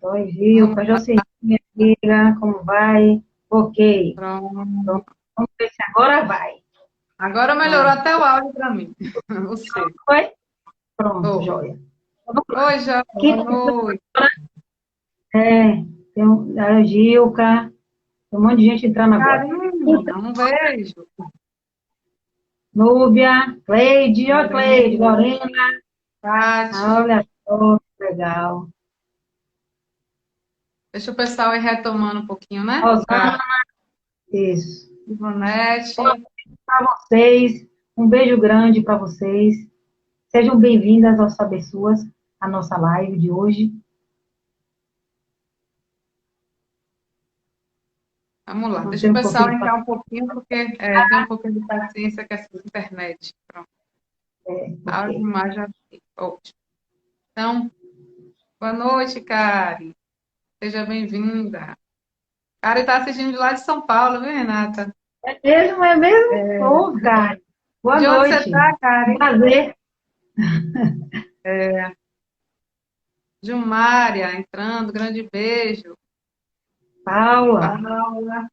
Oi, Gilca, Jocelyn, minha amiga, como vai? Ok. Pronto, Pronto. vamos ver se agora vai. Agora melhorou Pronto. até o áudio para mim. O seu. Foi? Pronto, Foi. joia. Vamos lá. Oi, João. Quem Boa noite. é? Tem a Gilca, tem um monte de gente entrando agora. Então, Caramba, um beijo. Núbia, Cleide, ó, Cleide, Lorena, Lorena, Tati. olha só, que legal. Deixa o pessoal ir retomando um pouquinho, né? Rosana, isso. Ivonete. Para vocês, um beijo grande para vocês. Sejam bem-vindas ao Saber Suas, a nossa live de hoje. Vamos lá. Deixa Manter o um pouquinho pessoal de entrar um pouquinho, porque tem um pouquinho de paciência com essa internet. Pronto. ok. Áudio e imagem aqui. Ótimo. Então, boa noite, Kari. Seja bem-vinda. Kari está assistindo de lá de São Paulo, viu, Renata? É mesmo, é mesmo? Ô, cara. Boa De onde você noite. está, Um Kari? prazer. Gilmária entrando, grande beijo. Paula. Paula.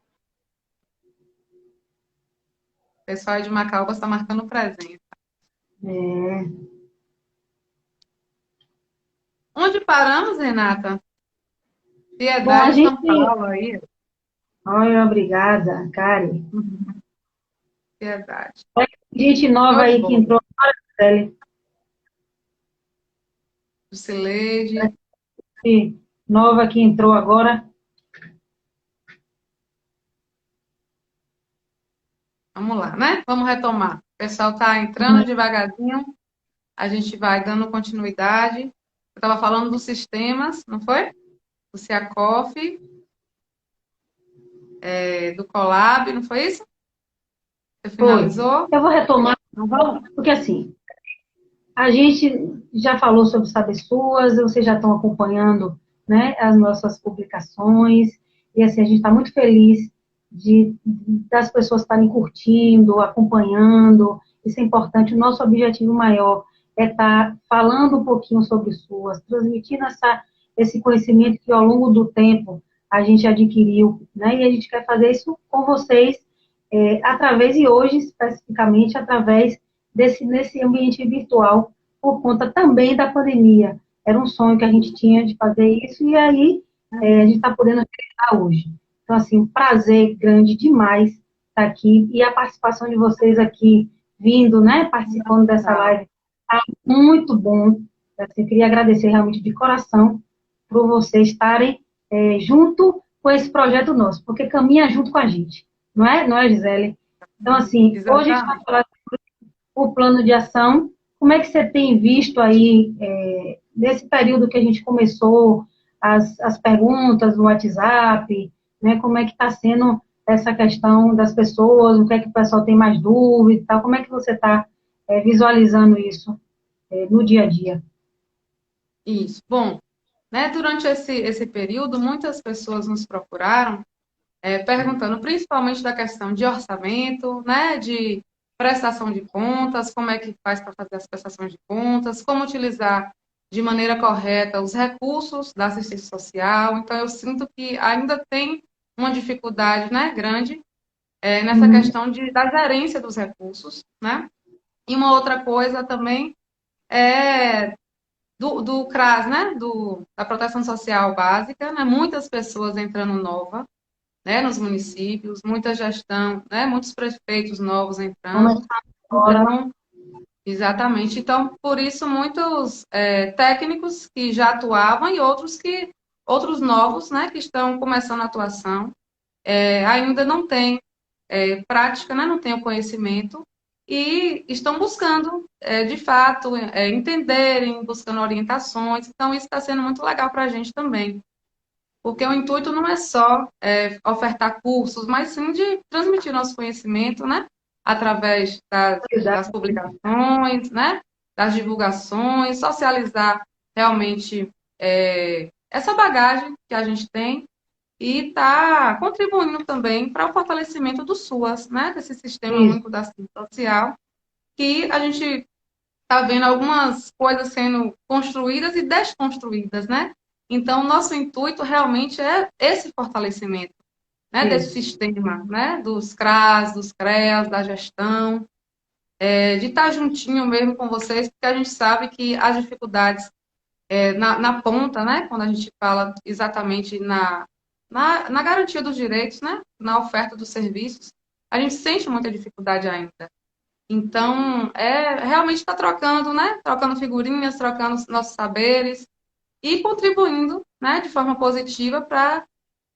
O pessoal aí de Macau está marcando presença. É. Onde paramos, Renata? Bom, a Piedade, gente. São Paulo aí. Olha, obrigada, Kari. Uhum. Piedade. Gente nova Show de aí que bola. entrou. Olha, Cileide. gente nova que entrou agora. Vamos lá, né? Vamos retomar. O pessoal está entrando devagarzinho. A gente vai dando continuidade. Eu estava falando dos sistemas, não foi? Do CIACOF, do Colab, não foi isso? Você Foi. finalizou? Eu vou retomar, Então vamos. porque assim, a gente já falou sobre Saber Suas, vocês já estão acompanhando, né, as nossas publicações, e assim, a gente está muito feliz das pessoas estarem curtindo, acompanhando, isso é importante. O nosso objetivo maior é estar falando um pouquinho sobre Suas, transmitindo esse conhecimento que ao longo do tempo a gente adquiriu, né, e a gente quer fazer isso com vocês, através, e hoje especificamente, através nesse ambiente virtual, por conta também da pandemia. Era um sonho que a gente tinha de fazer isso, e aí a gente está podendo realizar hoje. Então, assim, um prazer grande demais estar aqui, e a participação de vocês aqui, vindo, né, participando dessa Tá. live, está muito bom. Assim, eu queria agradecer realmente de coração por vocês estarem junto com esse projeto nosso, porque caminha junto com a gente, não é, Gisele? Então, assim, hoje a gente vai Exatamente. falar o plano de ação. Como é que você tem visto aí, nesse período que a gente começou, as perguntas no WhatsApp, né? Como é que está sendo essa questão das pessoas, o que é que o pessoal tem mais dúvida e tal? Como é que você está visualizando isso no dia a dia? Isso. Bom, né, durante esse período, muitas pessoas nos procuraram perguntando principalmente da questão de orçamento, né, de prestação de contas, como é que faz para fazer as prestações de contas, como utilizar de maneira correta os recursos da assistência social. Então, eu sinto que ainda tem uma dificuldade, né, grande nessa Uhum. questão da gerência dos recursos, né? E uma outra coisa também é do CRAS, né, da Proteção Social Básica, né, muitas pessoas entrando nova, né, nos municípios, muita gestão, né, muitos prefeitos novos entrando. Começar agora. Então, exatamente. Então, por isso, muitos técnicos que já atuavam e outros novos, né, que estão começando a atuação, ainda não têm prática, né, não têm o conhecimento e estão buscando, de fato, entenderem, buscando orientações. Então, isso está sendo muito legal para a gente também. Porque o intuito não é só ofertar cursos, mas sim de transmitir nosso conhecimento, né? Através das publicações, né? Das divulgações, socializar realmente essa bagagem que a gente tem e está contribuindo também para o fortalecimento do SUAS, né? Desse Sistema Isso. Único da Assistência Social, que a gente está vendo algumas coisas sendo construídas e desconstruídas, né? Então, nosso intuito realmente é esse fortalecimento, né, desse Isso. sistema, né, dos CRAS, dos CREAS, da gestão, de estar juntinho mesmo com vocês, porque a gente sabe que as dificuldades na ponta, né, quando a gente fala exatamente na garantia dos direitos, né, na oferta dos serviços, a gente sente muita dificuldade ainda. Então, realmente está trocando, né, trocando figurinhas, trocando nossos saberes e contribuindo, né, de forma positiva para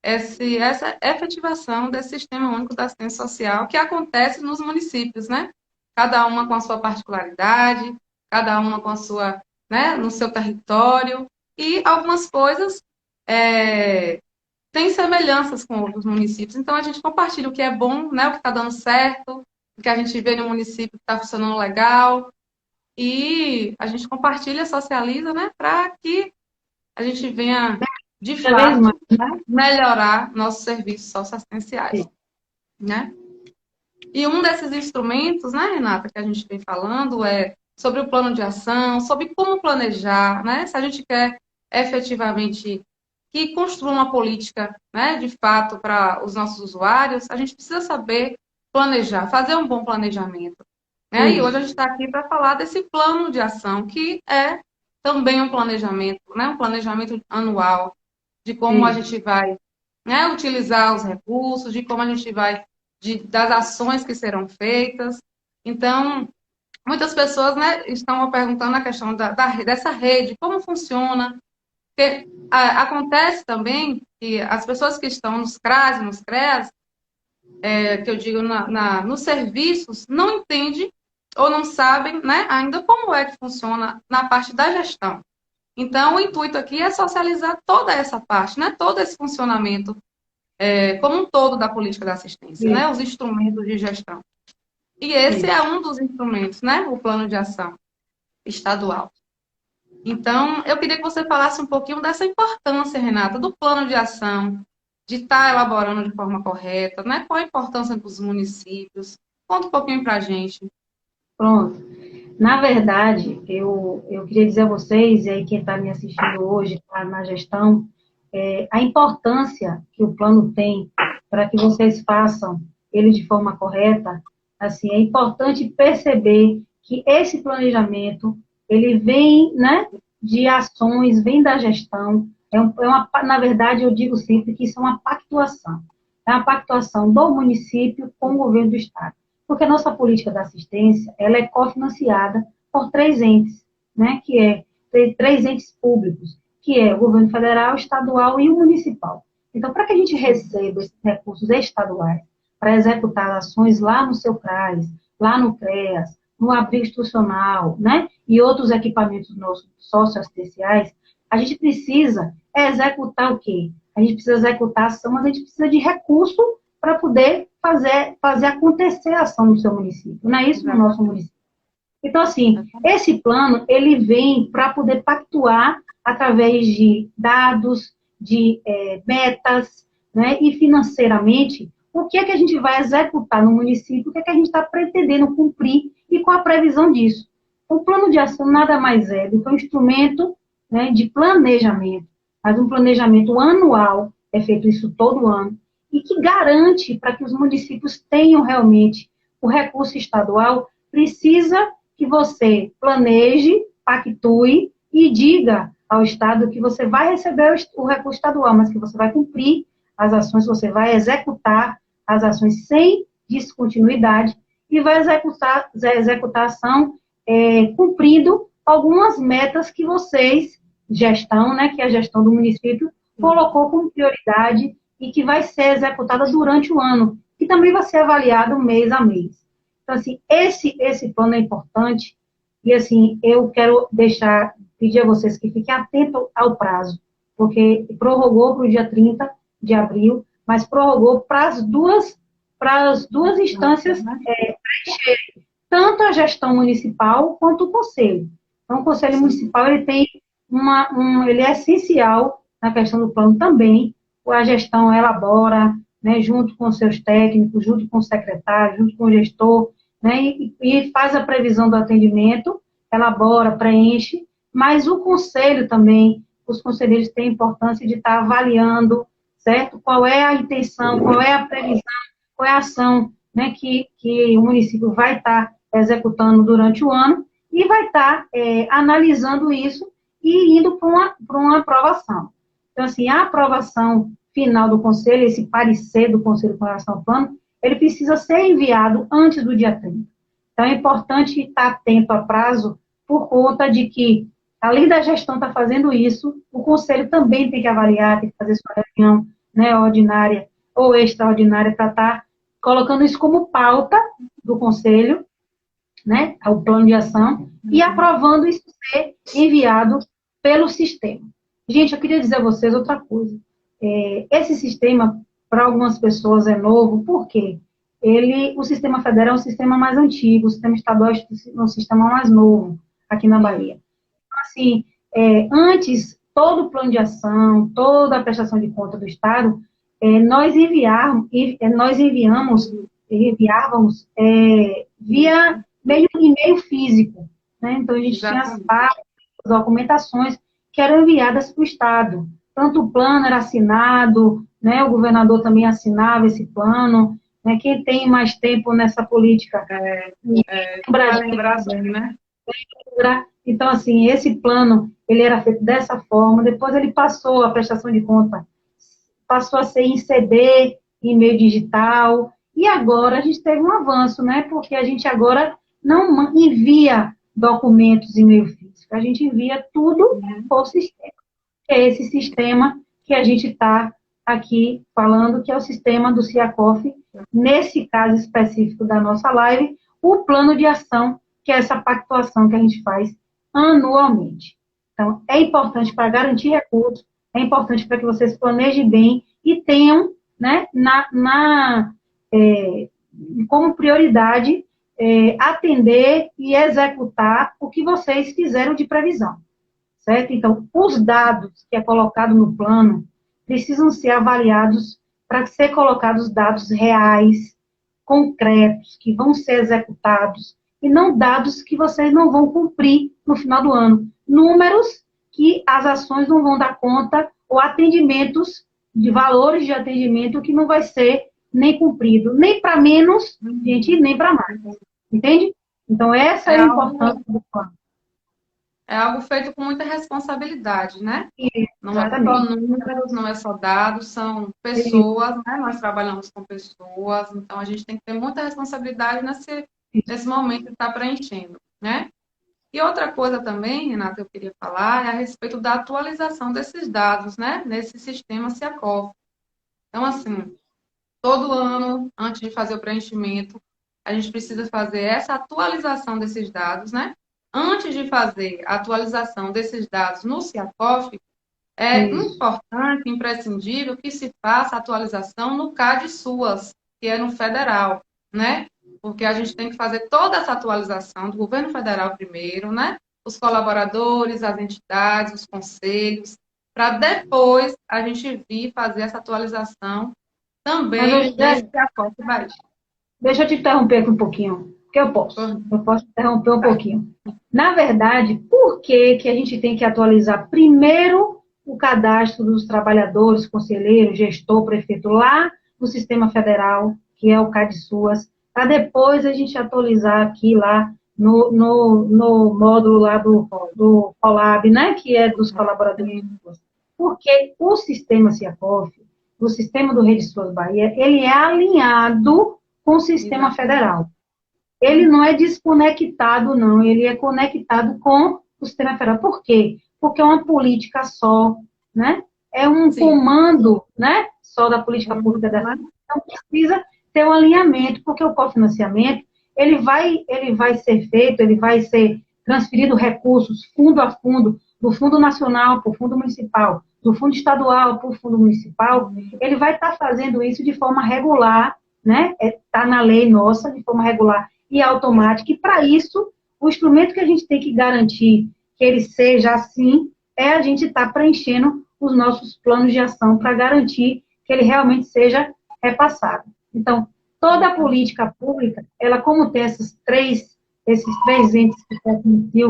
essa efetivação desse Sistema Único da Assistência Social que acontece nos municípios, né? Cada uma com a sua particularidade, cada uma com a sua, né, no seu território, e algumas coisas têm semelhanças com outros municípios. Então, a gente compartilha o que é bom, né, o que está dando certo, o que a gente vê no município que está funcionando legal, e a gente compartilha, socializa, né, para que a gente venha, de Cada vez mais, fato, né? melhorar nossos serviços socioassistenciais, Sim. né? E um desses instrumentos, né, Renata, que a gente vem falando é sobre o plano de ação, sobre como planejar, né? Se a gente quer efetivamente que construa uma política, né, de fato para os nossos usuários, a gente precisa saber planejar, fazer um bom planejamento, né? E hoje a Isso. gente está aqui para falar desse plano de ação, que é também um planejamento, né, um planejamento anual de como a Isso. gente vai, né, utilizar os recursos, de como a gente vai, das ações que serão feitas. Então, muitas pessoas, né, estão perguntando a questão dessa rede, como funciona, porque acontece também que as pessoas que estão nos CRAS e nos CREAS, que eu digo nos serviços, não entendem ou não sabem, né, ainda como é que funciona na parte da gestão. Então, o intuito aqui é socializar toda essa parte, né, todo esse funcionamento como um todo da política da assistência, né, Isso. os instrumentos de gestão. E esse é Isso. um dos instrumentos, né, o plano de ação estadual. Então, eu queria que você falasse um pouquinho dessa importância, Renata, do plano de ação, de estar elaborando de forma correta, né? Qual a importância para os municípios? Conta um pouquinho para a gente. Pronto. Na verdade, eu queria dizer a vocês, e aí quem está me assistindo hoje, tá na gestão, a importância que o plano tem para que vocês façam ele de forma correta. Assim, é importante perceber que esse planejamento, ele vem, né, de ações, vem da gestão. Na verdade, eu digo sempre que isso é uma pactuação. É uma pactuação do município com o governo do estado. Porque a nossa política da assistência, ela é cofinanciada por três entes, né, que é três entes públicos, que é o governo federal, estadual e o municipal. Então, para que a gente receba esses recursos estaduais para executar ações lá no seu CRAS, lá no CREAS, no abrigo institucional, né, e outros equipamentos nossos socioassistenciais, a gente precisa executar o quê? A gente precisa executar ação, mas a gente precisa de recurso para poder fazer acontecer a ação no seu município, não é isso no Exato. nosso município? Então, assim, esse plano, ele vem para poder pactuar através de dados, de metas, né, e financeiramente, o que é que a gente vai executar no município, o que é que a gente está pretendendo cumprir e com a previsão disso. O plano de ação nada mais é do que um instrumento, né, de planejamento, mas um planejamento anual, é feito isso todo ano, e que garante para que os municípios tenham realmente o recurso estadual, precisa que você planeje, pactue e diga ao Estado que você vai receber o recurso estadual, mas que você vai cumprir as ações, você vai executar as ações sem descontinuidade e vai executar a ação cumprindo algumas metas que vocês, gestão, né, que é a gestão do município, colocou como prioridade e que vai ser executada durante o ano, que também vai ser avaliado mês a mês. Então, assim, esse plano é importante e, assim, eu quero pedir a vocês que fiquem atentos ao prazo, porque prorrogou para o dia 30 de abril, mas prorrogou para as duas instâncias preencherem, tanto a gestão municipal quanto o conselho. Então, o conselho municipal, ele tem ele é essencial na questão do plano também, a gestão elabora, né, junto com seus técnicos, junto com o secretário, junto com o gestor, né, e faz a previsão do atendimento, elabora, preenche, mas o conselho também os conselheiros têm a importância de estar avaliando, certo? Qual é a intenção, qual é a previsão, qual é a ação, né, que o município vai estar executando durante o ano e vai estar analisando isso e indo para uma aprovação. Então, assim, a aprovação final do conselho, esse parecer do conselho com relação ao plano, ele precisa ser enviado antes do dia 30. Então, é importante estar atento a prazo por conta de que, além da gestão estar fazendo isso, o conselho também tem que avaliar, tem que fazer sua reunião, né, ordinária ou extraordinária para estar colocando isso como pauta do conselho, né, o plano de ação, e aprovando isso ser enviado pelo sistema. Gente, eu queria dizer a vocês outra coisa. Esse sistema, para algumas pessoas, é novo, por quê? O sistema federal é um sistema mais antigo, o sistema estadual é um sistema mais novo aqui na Bahia. Então, assim, antes, todo o plano de ação, toda a prestação de conta do Estado, nós enviávamos via e-mail físico, né? Então, a gente tinha as documentações que eram enviadas para o Estado. Tanto o plano era assinado, né? O governador também assinava esse plano, né? Quem tem mais tempo nessa política? Lembrar bem, né? Então, assim, esse plano, ele era feito dessa forma, depois ele passou, a prestação de conta, passou a ser em CD, em meio digital, e agora a gente teve um avanço, né? Porque a gente agora não envia documentos em meio físico, a gente envia tudo por sistema. É esse sistema que a gente está aqui falando, que é o sistema do CIACOF, nesse caso específico da nossa live, o plano de ação, que é essa pactuação que a gente faz anualmente. Então, é importante para garantir recursos, é importante para que vocês planejem bem e tenham, né, como prioridade atender e executar o que vocês fizeram de previsão, certo? Então, os dados que é colocado no plano precisam ser avaliados para ser colocados dados reais, concretos, que vão ser executados, e não dados que vocês não vão cumprir no final do ano. Números que as ações não vão dar conta, ou atendimentos, de valores de atendimento que não vai ser nem cumprido, nem para menos, gente, nem para mais. Entende? Então, essa é a importância do plano. É algo feito com muita responsabilidade, né? Não é Exatamente. só números, não é só dados, são pessoas, né? Nós trabalhamos com pessoas, então a gente tem que ter muita responsabilidade nesse momento de estar preenchendo, né? E outra coisa também, Renata, eu queria falar, é a respeito da atualização desses dados, né? Nesse sistema CIACOF. Então, assim, todo ano, antes de fazer o preenchimento, a gente precisa fazer essa atualização desses dados, né? Antes de fazer a atualização desses dados no CIACOF, é importante, imprescindível, que se faça a atualização no CAD-SUAS, que é no federal, né? Porque a gente tem que fazer toda essa atualização do governo federal primeiro, né? Os colaboradores, as entidades, os conselhos, para depois a gente vir fazer essa atualização também nesse CIACOF Bahia. Deixa eu te interromper aqui um pouquinho, porque eu posso interromper um pouquinho. Na verdade, por que a gente tem que atualizar primeiro o cadastro dos trabalhadores, conselheiros, gestor, prefeito, lá no sistema federal, que é o CAD-SUAS, para depois a gente atualizar aqui lá no módulo lá do Colab, né, que é dos colaboradores. Porque o sistema CIACOF, o sistema do Rede SUAS Bahia, ele é alinhado com o sistema federal. Ele não é desconectado, não. Ele é conectado com o sistema federal. Por quê? Porque é uma política só, né? É um comando, né? Só da política pública da cidade. Então, precisa ter um alinhamento, porque o cofinanciamento, ele vai ser feito, ele vai ser transferido recursos, fundo a fundo, do Fundo Nacional para o Fundo Municipal, do Fundo Estadual para o Fundo Municipal. Ele vai estar fazendo isso de forma regular, né? Está na lei nossa, de forma regular e automática, e para isso, o instrumento que a gente tem que garantir que ele seja assim, é a gente estar preenchendo os nossos planos de ação para garantir que ele realmente seja repassado. Então, toda a política pública, ela como tem esses três entes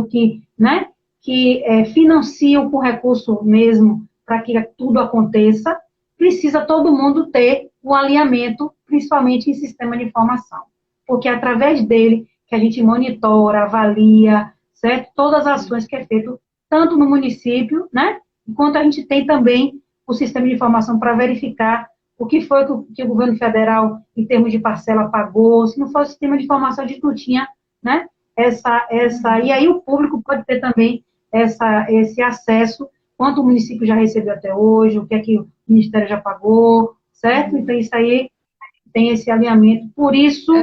que né, que financiam com recurso mesmo para que tudo aconteça, precisa todo mundo ter um alinhamento, principalmente em sistema de informação. Porque é através dele que a gente monitora, avalia, certo? Todas as ações que é feito, tanto no município, né? Enquanto a gente tem também o sistema de informação para verificar o que foi que o governo federal, em termos de parcela, pagou. Se não fosse o sistema de informação, a gente não tinha, né? E aí o público pode ter também esse acesso, quanto o município já recebeu até hoje, o que é que o Ministério já pagou, certo? Então, isso aí tem esse alinhamento. Por isso,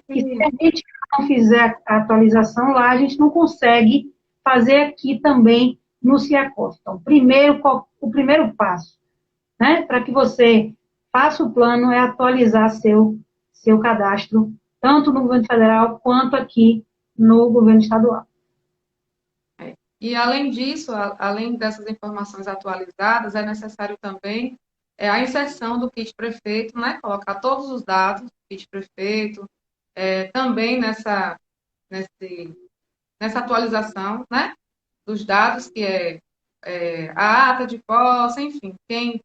que se a gente não fizer a atualização lá, a gente não consegue fazer aqui também no CIACOF. Então, o primeiro passo, né, para que você faça o plano é atualizar seu cadastro, tanto no governo federal quanto aqui no governo estadual. E, além disso, além dessas informações atualizadas, é necessário também a inserção do kit prefeito, né? Colocar todos os dados do kit prefeito, também nessa atualização, né? Dos dados, que a ata de posse, enfim, quem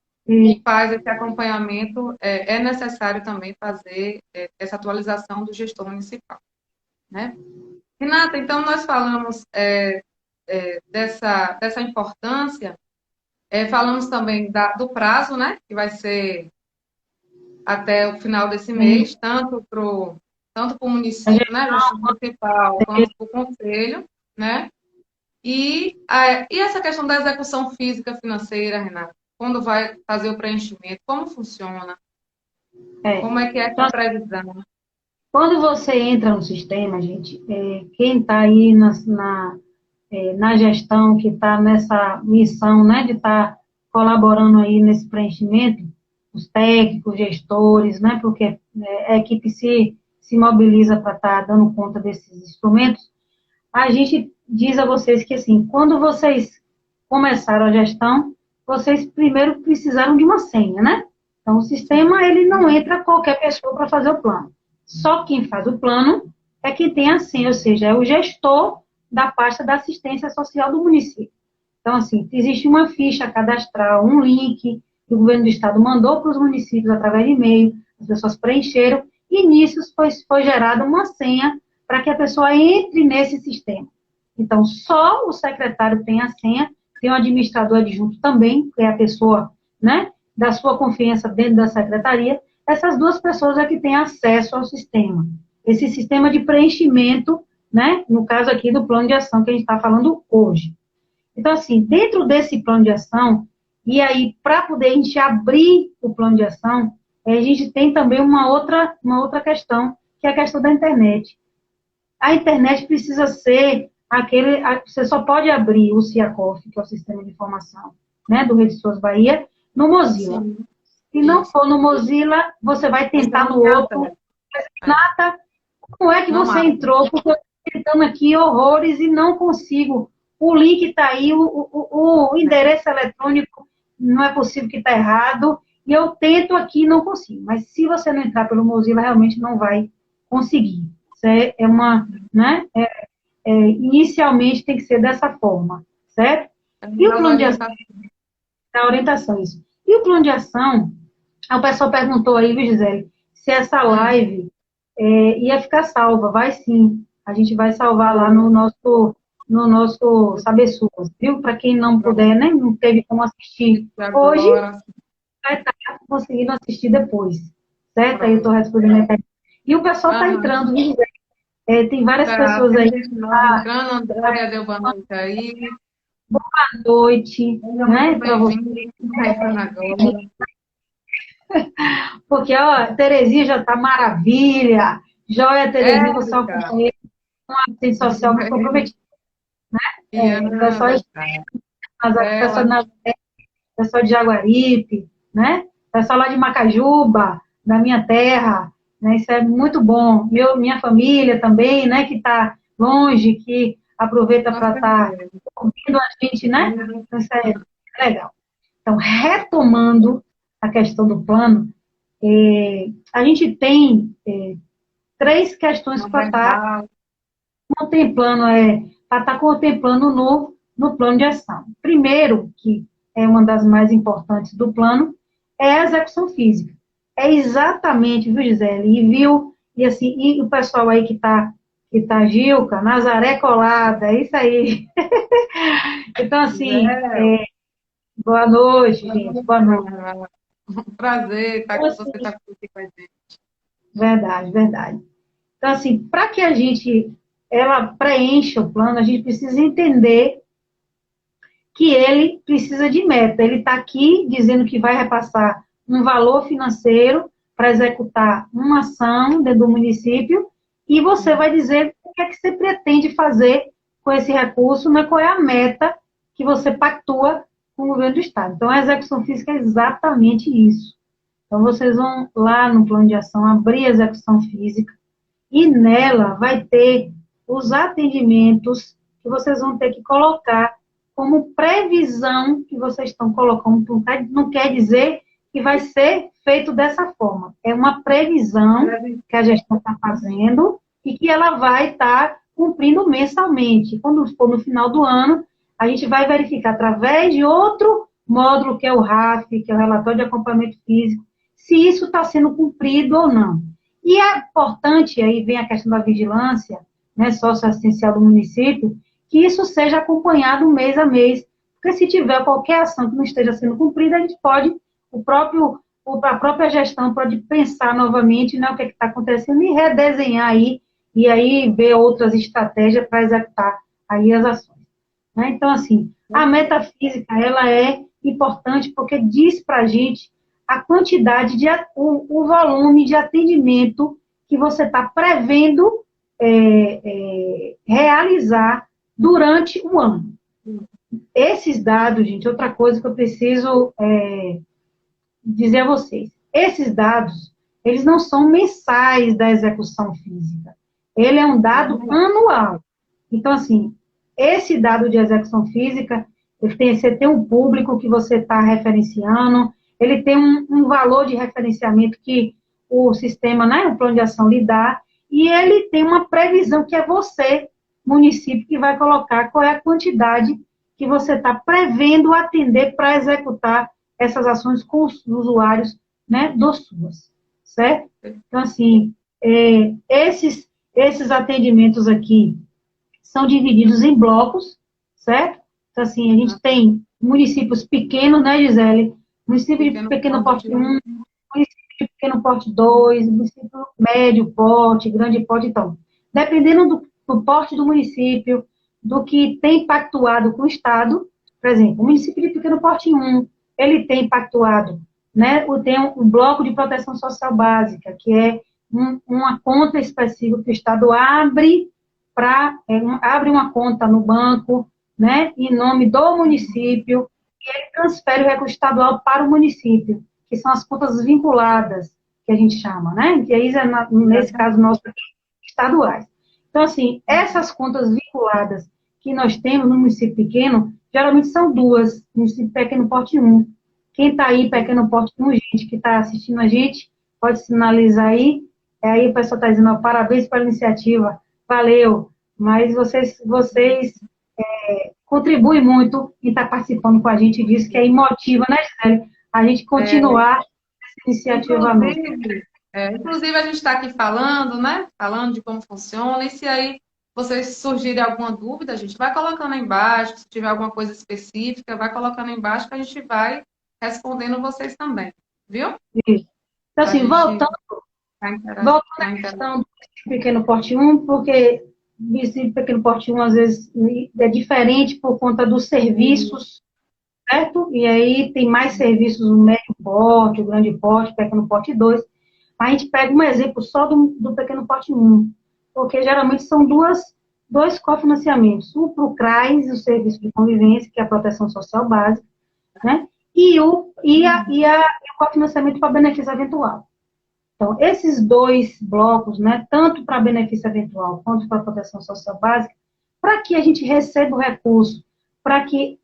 faz esse acompanhamento, é necessário também fazer essa atualização do gestor municipal, né? Renata, então nós falamos dessa importância, falamos também do prazo, né, que vai ser até o final desse mês, tanto para o município, né, gestão municipal, quanto para o conselho, né? E essa questão da execução física financeira, Renata, quando vai fazer o preenchimento, como funciona? Como é que é essa previsão? Quando você entra no sistema, gente, quem está aí na gestão, que está nessa missão, né, de estar colaborando aí nesse preenchimento, os técnicos, gestores, né, porque a equipe se mobiliza para estar dando conta desses instrumentos, a gente diz a vocês que, assim, quando vocês começaram a gestão, vocês primeiro precisaram de uma senha, né? Então, o sistema, ele não entra qualquer pessoa para fazer o plano. Só quem faz o plano é quem tem a senha, ou seja, é o gestor da pasta da assistência social do município. Então, assim, existe uma ficha cadastral, um link que o governo do estado mandou para os municípios através de e-mail, as pessoas preencheram, e nisso foi gerada uma senha para que a pessoa entre nesse sistema. Então, só o secretário tem a senha, tem um administrador adjunto também, que é a pessoa, né, da sua confiança dentro da secretaria. Essas duas pessoas é que têm acesso ao sistema. Esse sistema de preenchimento, né, no caso aqui do plano de ação que a gente está falando hoje. Então, assim, dentro desse plano de ação, e aí, para poder a gente abrir o plano de ação, a gente tem também uma outra questão, que é a questão da internet. A internet precisa ser você só pode abrir o CIACOF, que é o Sistema de Informação, né, do Rede SUAS Bahia, no Mozilla. Sim. Se não for no Mozilla, você vai tentar no outro. Renata, como é que você entrou? Porque eu estou tentando aqui horrores e não consigo. O link está aí, o endereço eletrônico não é possível que está errado, e eu tento aqui e não consigo. Mas se você não entrar pelo Mozilla, realmente não vai conseguir. Isso é uma, né? Inicialmente tem que ser dessa forma, certo? E o plano de ação? Da orientação, isso. E o plano de ação, o pessoal perguntou aí, Gisele, se essa live ia ficar salva. Vai sim. A gente vai salvar lá no nosso Saber Suas, viu? Para quem não puder, né? Não teve como assistir hoje, vai estar conseguindo assistir depois. Certo? Aí eu estou respondendo. E o pessoal está entrando, viu, Gisele? Tem várias pessoas aí. Entrando, Andréia deu boa noite aí. Boa noite, né, para você. Porque, ó, Terezinha já tá maravilha. Joia, Terezinha, você é uma companheira com uma assistente social muito comprometida, né? Pessoal de Jaguaripe, né? Pessoal lá de Macajuba, da minha terra, né? Isso é muito bom. Minha família também, né? Que está longe, que aproveita para estar ouvindo a gente, né? Então, isso é legal. Então, retomando a questão do plano, a gente tem 3 questões para estar contemplando, no plano de ação. Primeiro, que é uma das mais importantes do plano, é a execução física. É exatamente, viu, Gisele? E assim, e o pessoal aí Gilca, Nazaré colada, é isso aí. Então, assim, boa noite, gente, boa noite. Prazer estar Então, com você, estar aqui com a gente. verdade, verdade. Então, assim, para que ela preencha o plano, a gente precisa entender que ele precisa de meta. Ele está aqui dizendo que vai repassar um valor financeiro para executar uma ação dentro do município e você vai dizer o que é que você pretende fazer com esse recurso, né? Qual é a meta que você pactua com o governo do Estado. Então, a execução física é exatamente isso. Então, vocês vão lá no plano de ação abrir a execução física e nela vai ter os atendimentos que vocês vão ter que colocar como previsão que vocês estão colocando. Não quer dizer que vai ser feito dessa forma. É uma previsão que a gestão está fazendo e que ela vai estar cumprindo mensalmente. Quando for no final do ano, a gente vai verificar através de outro módulo, que é o RAF, que é o Relatório de Acompanhamento Físico, se isso está sendo cumprido ou não. E é importante, aí vem a questão da vigilância, né, socioassistencial do município, que isso seja acompanhado mês a mês, porque se tiver qualquer ação que não esteja sendo cumprida, a gente pode, a própria gestão pode pensar novamente, né, o que está acontecendo e redesenhar aí, e aí ver outras estratégias para executar aí as ações. Né? Então, assim, a metafísica, ela é importante porque diz para a gente a quantidade, o volume de atendimento que você está prevendo realizar durante o ano. Esses dados, gente, outra coisa que eu preciso dizer a vocês. Esses dados, eles não são mensais da execução física. Ele é um dado anual. Então, assim, esse dado de execução física, você tem um público que você está referenciando, ele tem um valor de referenciamento que o sistema, né, o plano de ação lhe dá, e ele tem uma previsão que é você, município, que vai colocar qual é a quantidade que você está prevendo atender para executar essas ações com os usuários, né, do SUAS, certo? Então, assim, esses atendimentos aqui são divididos em blocos, certo? Então, assim, a gente tem municípios pequenos, né, Gisele? Município de pequeno porte 1, município de pequeno porte 2, município médio porte, grande porte, então. Dependendo do porte do município, do que tem pactuado com o Estado, por exemplo, o município de pequeno porte 1, ele tem pactuado, né, tem um bloco de proteção social básica, que é uma conta específica que o Estado abre uma conta no banco, né, em nome do município, e ele transfere o recurso estadual para o município, que são as contas vinculadas, que a gente chama, né, que aí, nesse caso nosso aqui, estaduais. Então, assim, essas contas vinculadas que nós temos no município pequeno, geralmente são duas, município pequeno porte 1. Quem está aí, pequeno porte 1, gente, que está assistindo a gente, pode sinalizar aí. Aí o pessoal está dizendo, ó, parabéns pela iniciativa, valeu. Mas vocês contribuem muito em estar participando com a gente disso, que é emotiva, né, Gisele? A gente continuar essa iniciativa nossa. Inclusive, a gente está aqui falando, né? Falando de como funciona, e se aí vocês surgirem alguma dúvida, a gente vai colocando aí embaixo, se tiver alguma coisa específica, vai colocando aí embaixo que a gente vai respondendo vocês também, viu? Isso. Então, assim, voltando à questão do pequeno porte 1, porque o pequeno porte 1, às vezes, é diferente por conta dos serviços, certo? E aí tem mais serviços no médio porte, o grande porte, pequeno porte 2. A gente pega um exemplo só do pequeno porte 1, porque geralmente são dois cofinanciamentos. Um para o CRAS, o Serviço de Convivência, que é a Proteção Social Básica, né? E o cofinanciamento para benefício eventual. Então, esses dois blocos, né, tanto para benefício eventual quanto para proteção social básica, para que a gente receba o recurso, para que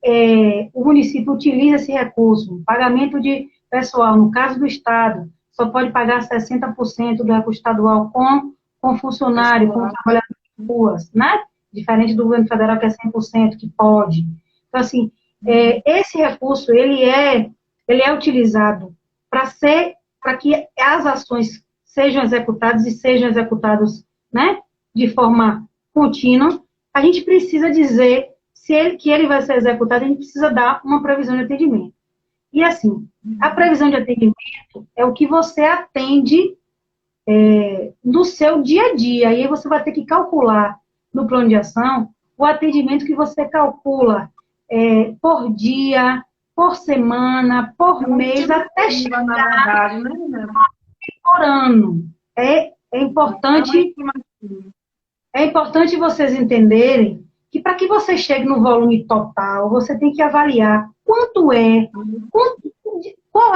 o município utilize esse recurso, pagamento de pessoal, no caso do Estado, só pode pagar 60% do recurso estadual com funcionário, com trabalhador de ruas, né? Diferente do governo federal, que é 100% que pode. Então, assim, esse recurso, ele é utilizado para que as ações sejam executadas e sejam executadas, né, de forma contínua. A gente precisa dizer que ele vai ser executado, a gente precisa dar uma previsão de atendimento. E assim, a previsão de atendimento é o que você atende no seu dia a dia. E aí você vai ter que calcular no plano de ação o atendimento que você calcula por dia, por semana, por mês, até chegar na verdade, né? por ano. É importante vocês entenderem que para que você chegue no volume total, você tem que avaliar qual é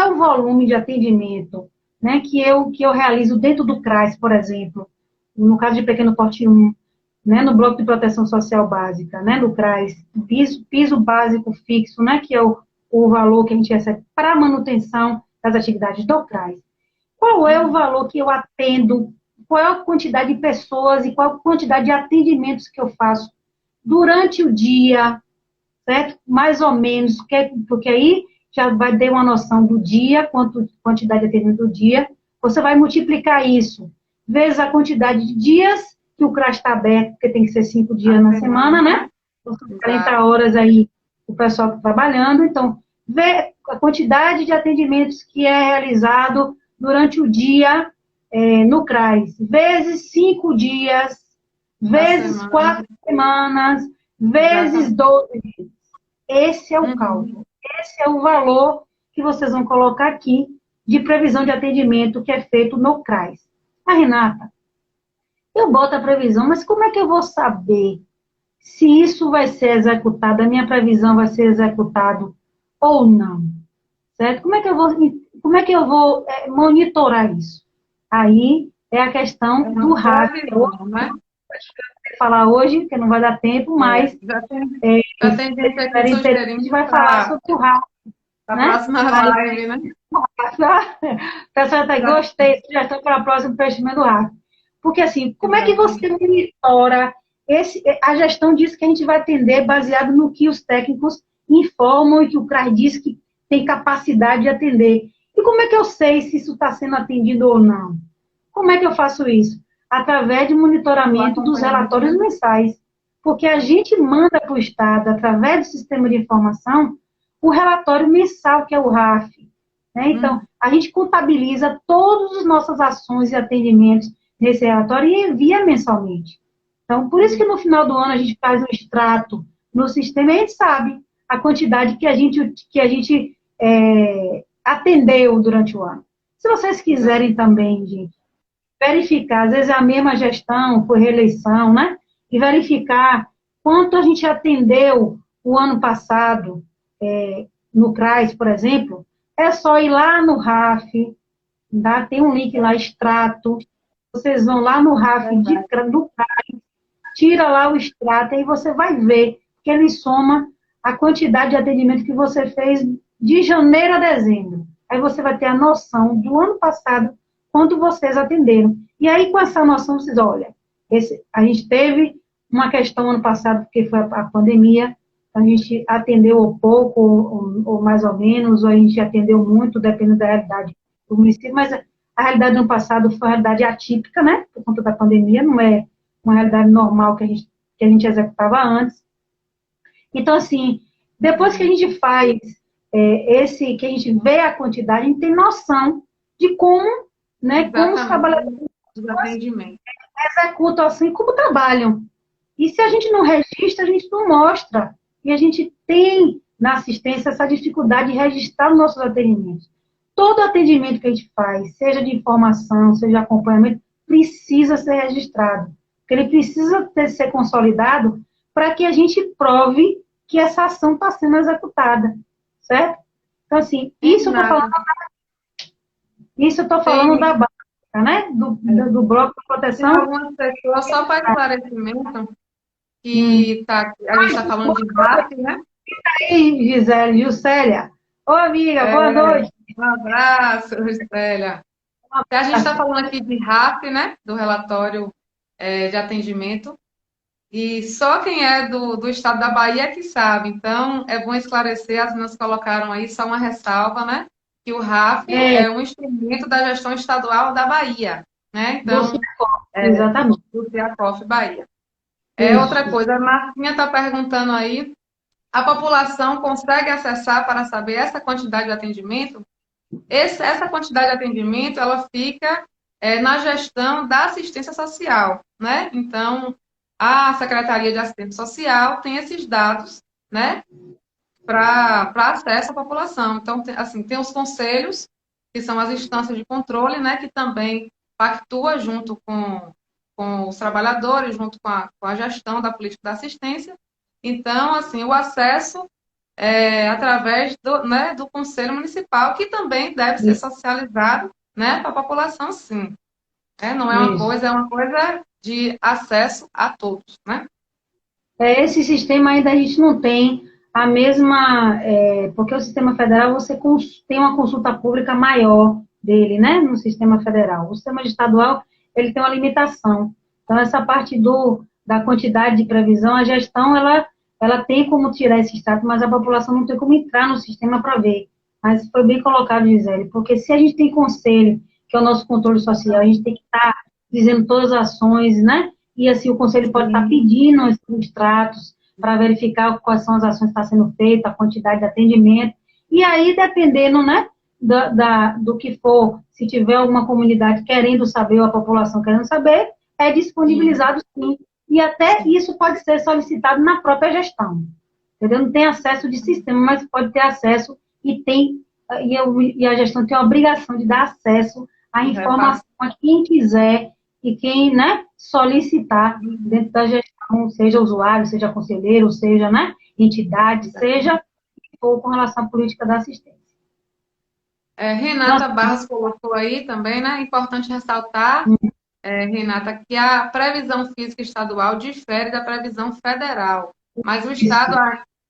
o volume de atendimento, né, que eu realizo dentro do CRAS, por exemplo, no caso de pequeno porte 1, né, no Bloco de Proteção Social Básica, né, no CRAS, piso básico fixo, né, que é o valor que a gente recebe para a manutenção das atividades do CRAS. Qual é o valor que eu atendo? Qual é a quantidade de pessoas e qual a quantidade de atendimentos que eu faço durante o dia, certo? Mais ou menos, porque aí já vai ter uma noção do dia, quantidade de atendimento do dia. Você vai multiplicar isso vezes a quantidade de dias que o CRAS está aberto, porque tem que ser 5 dias na semana, né? Então, 40 horas aí o pessoal está trabalhando. Então, ver a quantidade de atendimentos que é realizado durante o dia no CRAS, vezes 5 dias, vezes 4 semanas, vezes 12 dias. Esse é o cálculo. Esse é o valor que vocês vão colocar aqui de previsão de atendimento que é feito no CRAS. Ah, Renata, eu boto a previsão, mas como é que eu vou saber se isso vai ser executado, a minha previsão vai ser executado ou não? Certo? Como é que eu vou monitorar isso? Aí é a questão do RAF. Né? Acho que eu vou falar hoje, porque não vai dar tempo, mas já tem gente aqui sugerindo a gente vai falar sobre o RAF. A próxima live, né? Pessoal, gostei, sugestão para o próximo investimento do RAF. Porque assim, como é que você monitora a gestão diz que a gente vai atender baseado no que os técnicos informam e que o CRAS diz que tem capacidade de atender. E como é que eu sei se isso está sendo atendido ou não? Como é que eu faço isso? Através de monitoramento dos relatórios mensais. Porque a gente manda para o Estado, através do sistema de informação, o relatório mensal, que é o RAF. Né? Então, a gente contabiliza todas as nossas ações e atendimentos nesse relatório e envia mensalmente. Então, por isso que no final do ano a gente faz um extrato no sistema e a gente sabe a quantidade que a gente atendeu durante o ano. Se vocês quiserem também, gente, verificar, às vezes é a mesma gestão, por reeleição, né? E verificar quanto a gente atendeu o ano passado no CRAS, por exemplo, é só ir lá no RAF, tá? Tem um link lá, extrato, vocês vão lá no RAF do CRAS, tira lá o extrato e você vai ver que ele soma a quantidade de atendimento que você fez de janeiro a dezembro. Aí você vai ter a noção do ano passado, quanto vocês atenderam. E aí, com essa noção, vocês, olha, a gente teve uma questão ano passado, porque foi a pandemia, a gente atendeu ou pouco, ou mais ou menos, ou a gente atendeu muito, dependendo da realidade do município, mas a realidade do ano passado foi uma realidade atípica, né, por conta da pandemia, não é uma realidade normal que a gente executava antes. Então, assim, depois que a gente faz que a gente vê a quantidade, a gente tem noção de como, né, como os trabalhadores executam assim, como trabalham. E se a gente não registra, a gente não mostra. E a gente tem, na assistência, essa dificuldade de registrar os nossos atendimentos. Todo atendimento que a gente faz, seja de informação, seja de acompanhamento, precisa ser registrado. Porque ele precisa ser consolidado para que a gente prove que essa ação está sendo executada. Certo? Então, assim, isso eu estou falando da básica, né? Do bloco de proteção. Tem algumas pessoas, só para esclarecimento, que a gente está falando de RAF, né? E aí, Gisele, Juscelia. Ô, amiga, boa noite. Um abraço, Juscelia. A gente está falando aqui de RAF, né? Do relatório de atendimento. E só quem é do estado da Bahia é que sabe. Então, é bom esclarecer, as meninas colocaram aí só uma ressalva, né? Que o RAF É, é um instrumento da gestão estadual da Bahia, né? do Então, CIACOF, exatamente. do CIACOF Bahia. Outra Isso. coisa, a Marcinha está perguntando aí, a população consegue acessar para saber essa quantidade de atendimento? Essa quantidade de atendimento, ela fica na gestão da assistência social, né? Então, a Secretaria de Assistência Social tem esses dados, né, para acesso à população. Então, assim, tem os conselhos, que são as instâncias de controle, né, que também pactua junto com os trabalhadores, junto com a gestão da política da assistência. Então, assim, o acesso através do Conselho Municipal, que também deve ser Isso. socializado, né, para a população, sim. Não Isso. é uma coisa de acesso a todos, né? Esse sistema ainda a gente não tem a mesma, porque o sistema federal você tem uma consulta pública maior dele, né, no sistema federal. O sistema estadual, ele tem uma limitação. Então, essa parte da quantidade de previsão, a gestão, ela tem como tirar esse status, mas a população não tem como entrar no sistema para ver. Mas foi bem colocado, Gisele, porque se a gente tem conselho, que é o nosso controle social, a gente tem que estar dizendo todas as ações, né? E assim o conselho pode estar pedindo esses extratos para verificar quais são as ações que estão sendo feitas, a quantidade de atendimento. E aí, dependendo, né, do que for, se tiver alguma comunidade querendo saber, ou a população querendo saber, é disponibilizado sim. E até isso pode ser solicitado na própria gestão. Entendeu? Não tem acesso de sistema, mas pode ter acesso e a gestão tem a obrigação de dar acesso à informação a quem quiser e quem, né, solicitar dentro da gestão, seja usuário, seja conselheiro, seja, né, entidade, seja ou com relação à política da assistência. Renata Barros colocou aí também, né? É importante ressaltar, Renata, que a previsão física estadual difere da previsão federal, mas o Estado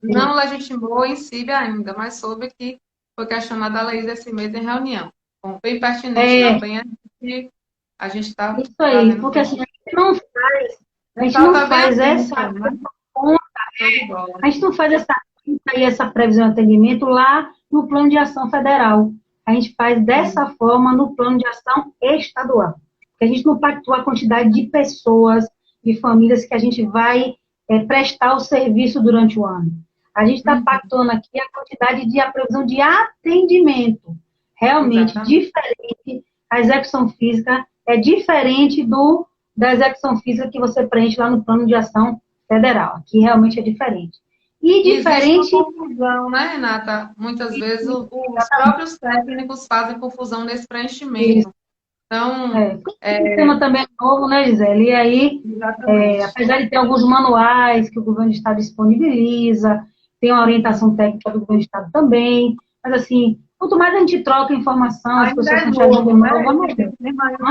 não legitimou em si ainda, mas soube que foi questionada a Laís esse mês em reunião. Bom, bem pertinente também a gente está isso aí, porque assim, a gente não faz essa conta, a gente não faz essa previsão de atendimento lá no plano de ação federal. A gente faz dessa forma no plano de ação estadual. Porque a gente não pactua a quantidade de pessoas, de famílias que a gente vai prestar o serviço durante o ano. A gente está pactuando aqui a quantidade a previsão de atendimento. Realmente diferente. A execução física é diferente da execução física que você preenche lá no plano de ação federal. Aqui realmente é diferente. E diferente. Existe uma confusão, né, Renata? Muitas vezes os próprios técnicos fazem confusão nesse preenchimento. Isso. Então, o sistema também é novo, né, Gisele? E aí, apesar de ter alguns manuais que o governo do estado disponibiliza, tem uma orientação técnica do governo do estado também, mas assim, quanto mais a gente troca informação, as pessoas estão chegando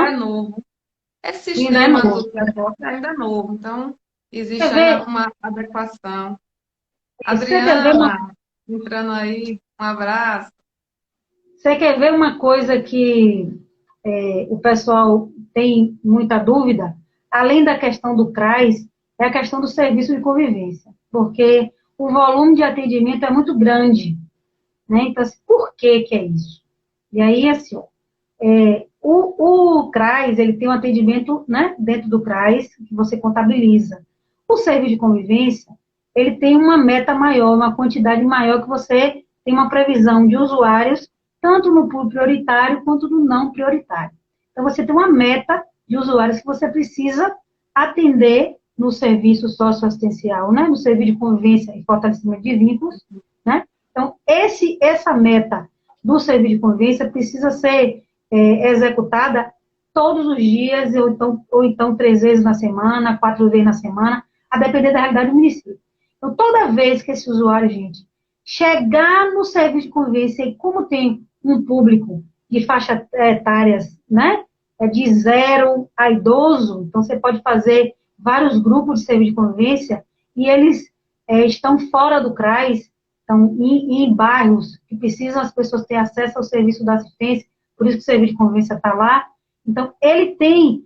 é novo. Esse sistema do transporte ainda é novo, então existe ainda uma adequação. Adriana, entrando aí, um abraço. Você quer ver uma coisa que o pessoal tem muita dúvida? Além da questão do CRAS, é a questão do serviço de convivência, porque o volume de atendimento é muito grande, né? Então, assim, por que é isso? E aí, assim, o CRAS, ele tem um atendimento, né, dentro do CRAS, que você contabiliza. O serviço de convivência, ele tem uma meta maior, uma quantidade maior, que você tem uma previsão de usuários, tanto no público prioritário quanto no não prioritário. Então, você tem uma meta de usuários que você precisa atender no serviço socioassistencial, né, no serviço de convivência e fortalecimento de vínculos, né? Então, essa meta do serviço de convivência precisa ser executada todos os dias, ou então 3 vezes na semana, 4 vezes na semana, a depender da realidade do município. Então, toda vez que esse usuário, gente, chegar no serviço de convivência, e como tem um público de faixa etárias, né, de 0 a idoso, então você pode fazer vários grupos de serviço de convivência, e eles estão fora do CRAS, estão em bairros que precisam as pessoas ter acesso ao serviço da assistência, por isso que o serviço de convivência está lá. Então, ele tem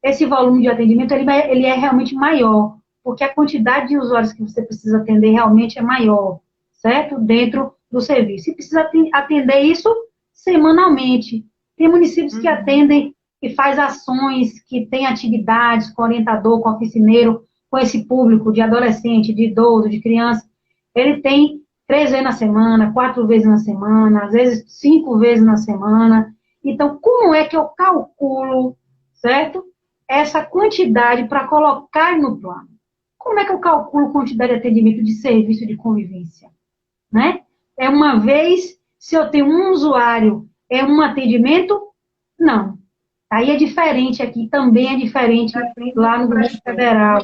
esse volume de atendimento ele é realmente maior, porque a quantidade de usuários que você precisa atender realmente é maior, certo? Dentro do serviço. E precisa atender isso semanalmente. Tem municípios que atendem, que faz ações, que tem atividades com orientador, com oficineiro, com esse público de adolescente, de idoso, de criança. Ele tem 3 vezes na semana, 4 vezes na semana, às vezes 5 vezes na semana. Então, como é que eu calculo, certo? Essa quantidade para colocar no plano. Como é que eu calculo quantidade de atendimento de serviço de convivência? Né? É uma vez, se eu tenho um usuário, é um atendimento? Não. Aí é diferente aqui, também é diferente lá no governo federal.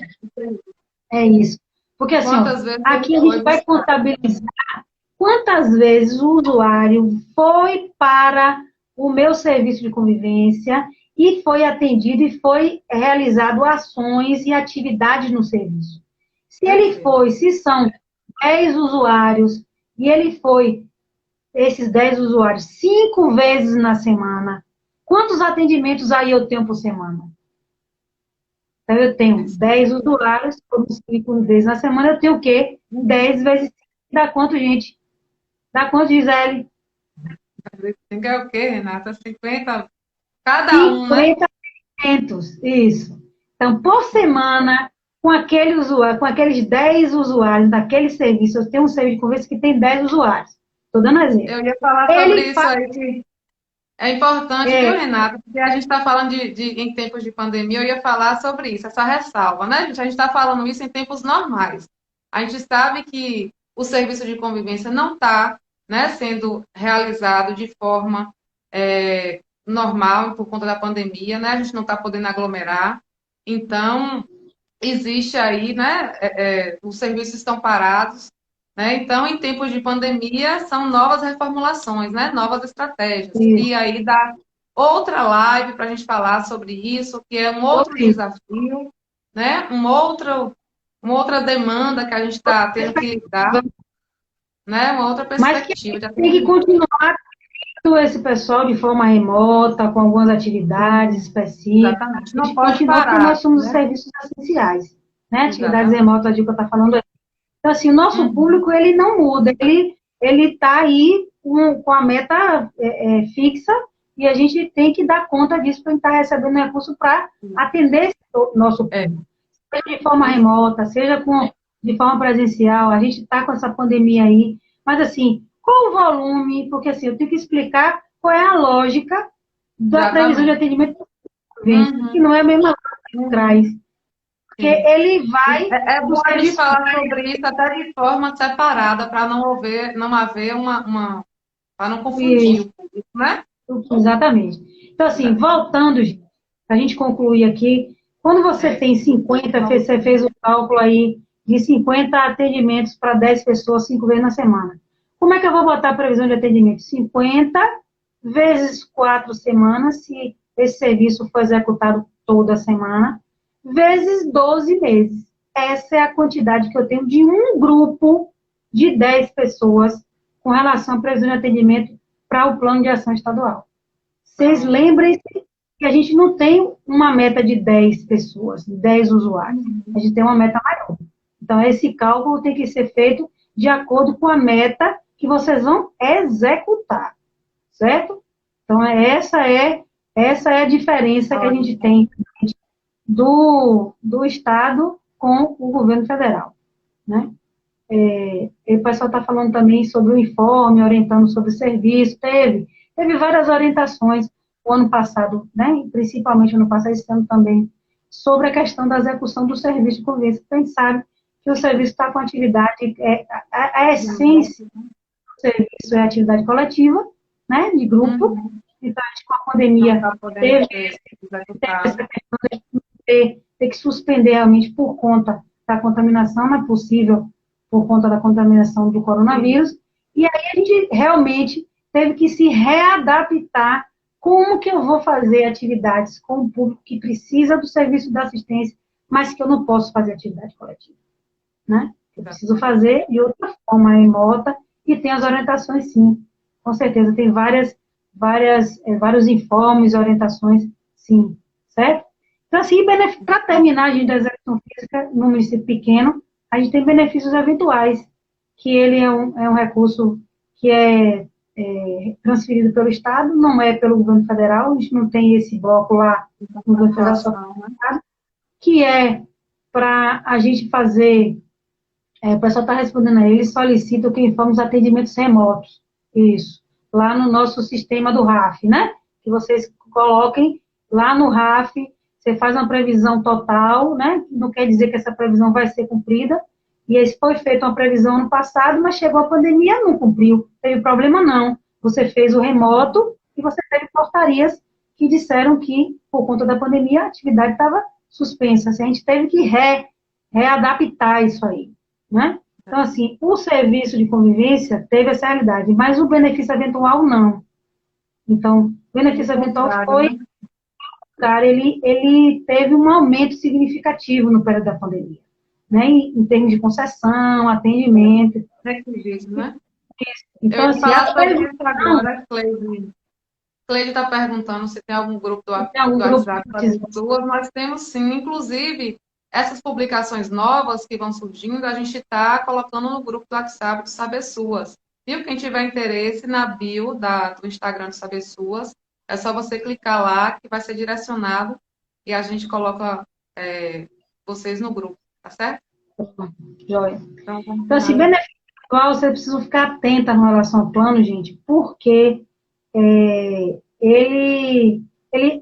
É isso. Porque assim, ó, aqui a gente vai contabilizar quantas vezes o usuário foi para o meu serviço de convivência e foi atendido e foi realizado ações e atividades no serviço. Se ele foi, se são 10 usuários e ele foi, esses 10 usuários, 5 vezes na semana, quantos atendimentos aí eu tenho por semana? Então, eu tenho 10 usuários, por 5 vezes na semana, eu tenho o quê? 10 vezes 5, dá quanto, gente? Dá quanto, Gisele? É o quê, Renata? 50 cada um, né? 50 atendimentos, isso. Então, por semana, com aquele usuário, com aqueles 10 usuários daquele serviço, eu tenho um serviço de convivência que tem 10 usuários. Estou dando exemplo. Eu ia falar sobre isso aí, que é importante, viu, Renata? Porque a gente está falando em tempos de pandemia, eu ia falar sobre isso, essa ressalva, né, gente? A gente está falando isso em tempos normais. A gente sabe que o serviço de convivência não está, né, sendo realizado de forma normal por conta da pandemia, né? A gente não está podendo aglomerar. Então, existe aí, né? Os serviços estão parados, né? Então, em tempos de pandemia, são novas reformulações, né? Novas estratégias. Isso. E aí dá outra live para a gente falar sobre isso, que é um outro desafio, né? Uma outra demanda que a gente está tendo que lidar, né? Uma outra perspectiva de tem que atendimento. continuar tendo esse pessoal de forma remota, com algumas atividades específicas. Exatamente. Não pode Continuar, porque parar, nós somos os né? serviços essenciais, né? Atividades Exatamente. remotas, a que eu está falando. Então, assim, o nosso público, ele não muda, ele está aí com a meta fixa e a gente tem que dar conta disso para estar recebendo recurso para atender esse nosso público. Seja de forma remota, seja de forma presencial, a gente está com essa pandemia aí, mas assim, qual o volume? Porque assim, eu tenho que explicar qual é a lógica da previsão de atendimento, que não é a mesma coisa que traz. Porque ele vai... É bom a gente falar sobre isso até de forma separada, para não haver uma para não confundir o público, né? Exatamente. Então, assim, voltando, para a gente concluir aqui, quando você tem 50, você fez o cálculo aí de 50 atendimentos para 10 pessoas, 5 vezes na semana. Como é que eu vou botar a previsão de atendimento? 50 vezes 4 semanas, se esse serviço for executado toda semana, vezes 12 meses. Essa é a quantidade que eu tenho de um grupo de 10 pessoas com relação à previsão de atendimento para o plano de ação estadual. Vocês lembrem-se que a gente não tem uma meta de 10 pessoas, 10 usuários. A gente tem uma meta maior. Então, esse cálculo tem que ser feito de acordo com a meta que vocês vão executar, certo? Então, essa é a diferença que a gente tem do Estado com o governo federal, né? O pessoal está falando também sobre o informe, orientando sobre o serviço, teve várias orientações o ano passado, né, principalmente ano passado, esse ano também, sobre a questão da execução do serviço de convivência. Então, a gente sabe que o serviço está com atividade, a essência do serviço é a atividade coletiva, né, de grupo. Então, a gente, com a pandemia, teve essa questão de ter que suspender realmente por conta da contaminação, não é possível por conta da contaminação do coronavírus, e aí a gente realmente teve que se readaptar. Como que eu vou fazer atividades com o público que precisa do serviço da assistência, mas que eu não posso fazer atividade coletiva, né? Eu preciso fazer de outra forma, remota, e tem as orientações, sim, com certeza, tem vários informes, orientações, sim, certo? Então, assim, para terminar, a gente da execução física, no município pequeno, a gente tem benefícios eventuais, que ele é um recurso que é transferido pelo Estado, não é pelo governo federal, a gente não tem esse bloco lá no governo federal, só que é para a gente fazer, o pessoal está respondendo aí, eles solicitam que informe os atendimentos remotos, isso, lá no nosso sistema do RAF, né? Que vocês coloquem lá no RAF, você faz uma previsão total, né? Não quer dizer que essa previsão vai ser cumprida, e esse foi feita uma previsão no passado, mas chegou a pandemia, não cumpriu, teve problema não. Você fez o remoto e você teve portarias que disseram que, por conta da pandemia, a atividade estava suspensa. Assim, a gente teve que readaptar isso aí, né? Então, assim, o serviço de convivência teve essa realidade, mas o benefício eventual não. Então, o benefício eventual foi, cara, ele teve um aumento significativo no período da pandemia, né? Em termos de concessão, atendimento. Né? Então, eu assim, falar sobre isso agora, Cleide está perguntando se tem algum grupo do WhatsApp para pessoas. Nós temos sim, inclusive, essas publicações novas que vão surgindo, a gente está colocando no grupo do WhatsApp do Saber Suas. Viu? Quem tiver interesse, na bio do Instagram do Saber Suas, é só você clicar lá, que vai ser direcionado, e a gente coloca vocês no grupo, tá certo? Joia. Então, assim, benefício atual, você precisa ficar atenta em relação ao plano, gente, porque ele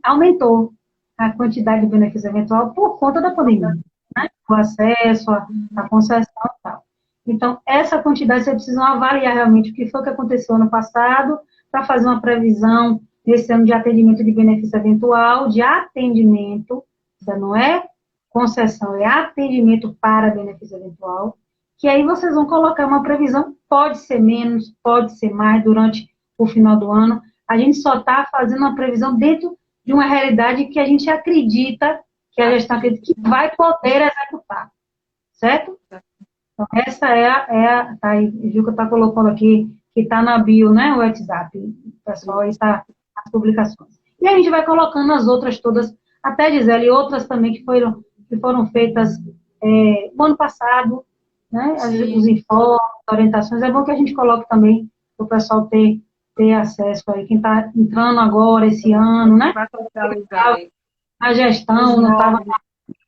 aumentou a quantidade de benefício eventual por conta da pandemia, né? O acesso, a concessão e tal. Então, essa quantidade você precisa avaliar realmente o que foi que aconteceu no passado para fazer uma previsão nesse ano de atendimento de benefício eventual, de atendimento, isso não é concessão, é atendimento para benefício eventual, que aí vocês vão colocar uma previsão, pode ser menos, pode ser mais durante o final do ano. A gente só está fazendo uma previsão dentro de uma realidade que a gente acredita, que a gestão acredita que vai poder executar, certo? Então, essa tá aí, viu que eu estou colocando aqui, que está na bio, né, o WhatsApp, o pessoal aí está as publicações. E a gente vai colocando as outras todas, até Gisele, e outras também que foram feitas no ano passado, né, os informes, orientações, é bom que a gente coloque também, para o pessoal ter acesso aí, quem está entrando agora, esse ano, né, a gestão não estava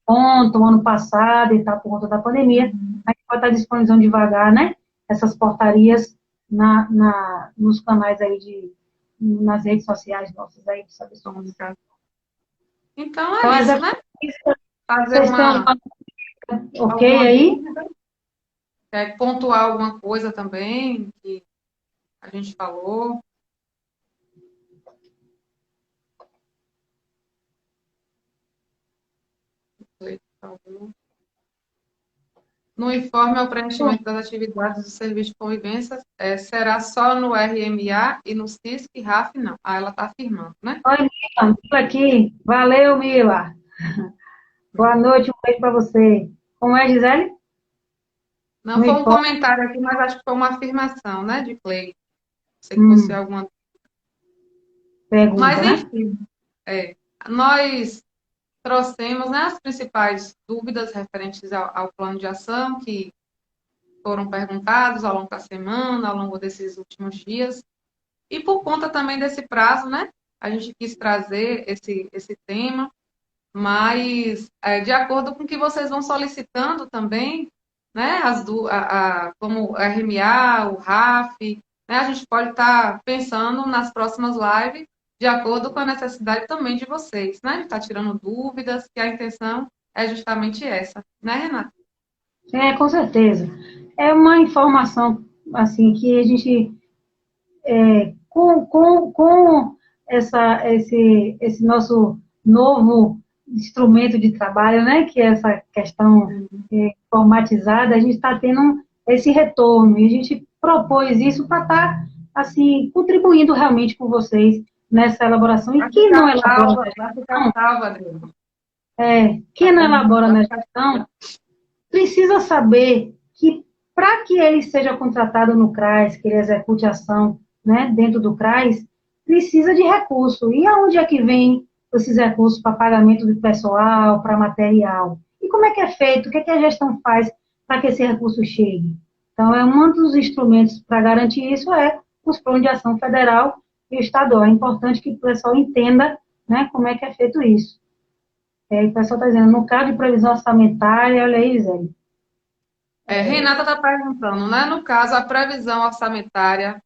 ponto, ano passado e tal, por conta da pandemia, a gente pode estar disponibilizando devagar, né, essas portarias nos canais aí nas redes sociais nossas aí, sabe, comunicar. Então é isso, né? Fazer ok aí? Quer pontuar alguma coisa também que a gente falou? No informe ao preenchimento das atividades do serviço de convivência, será só no RMA e no CISC e RAF, não. Ela está afirmando, né? Oi, Mila aqui. Valeu, Mila. Boa noite, um beijo para você. Como é, Gisele? Não foi um comentário aqui, mas acho que foi uma afirmação, né, de Clay. Não sei que fosse alguma pergunta, mas, né? enfim, nós trouxemos, né, as principais dúvidas referentes ao plano de ação que foram perguntados ao longo da semana, ao longo desses últimos dias. E por conta também desse prazo, né, a gente quis trazer esse tema, mas de acordo com o que vocês vão solicitando também, né, como o RMA, o RAF, né, a gente pode estar pensando nas próximas lives de acordo com a necessidade também de vocês, né? Está tirando dúvidas, que a intenção é justamente essa, né, Renata? Com certeza. É uma informação, assim, que a gente, com esse nosso novo instrumento de trabalho, né, que é essa questão informatizada, a gente está tendo esse retorno, e a gente propôs isso para estar, assim, contribuindo realmente com vocês nessa elaboração. E quem não elabora quem não elabora na gestão precisa saber que, para que ele seja contratado no CRAS, que ele execute ação, né, dentro do CRAS, precisa de recurso. E aonde é que vem esses recursos para pagamento de pessoal, para material. E como é que é feito? O que é que a gestão faz para que esse recurso chegue? Então, um dos instrumentos para garantir isso é os planos de ação federal e estadual. É importante que o pessoal entenda, né, como é que é feito isso. O pessoal está dizendo, no caso de previsão orçamentária, olha aí, Zé. Renata está perguntando, né? No caso, a previsão orçamentária,